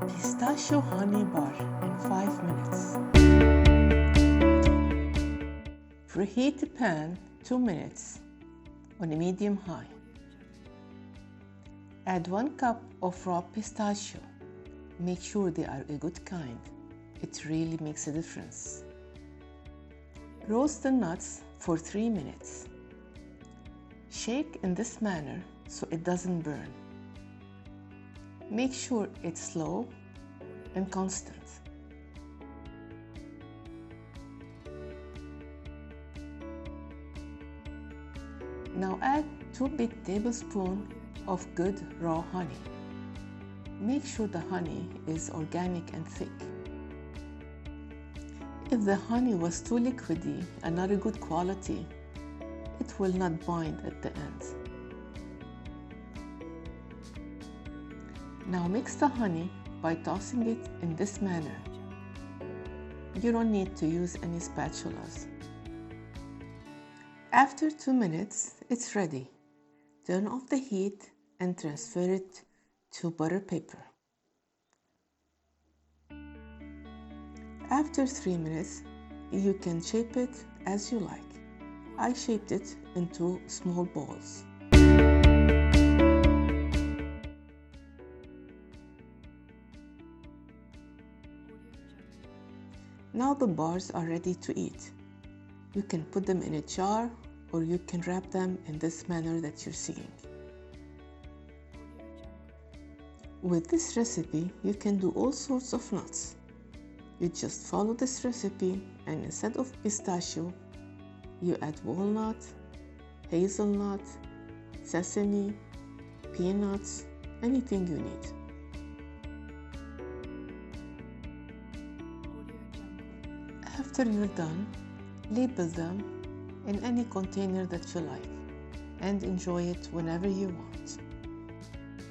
Pistachio Honey Bar in 5 minutes. Preheat the pan 2 minutes on a medium high. Add 1 cup of raw pistachio. Make sure they are a good kind. It really makes a difference. Roast the nuts for 3 minutes. Shake in this manner so it doesn't burn. Make sure it's slow and constant. Now add 2 big tablespoons of good raw honey. Make sure the honey is organic and thick. If the honey was too liquidy and not a good quality, it will not bind at the end. Now mix the honey by tossing it in this manner. You don't need to use any spatulas. After 2 minutes, it's ready. Turn off the heat and transfer it to butter paper. After 3 minutes, you can shape it as you like. I shaped it into small balls. Now the bars are ready to eat. You can put them in a jar or you can wrap them in this manner that you're seeing. With this recipe, you can do all sorts of nuts. You just follow this recipe and instead of pistachio, you add walnut, hazelnut, sesame, peanuts, anything you need. After you're done, label them in any container that you like and enjoy it whenever you want.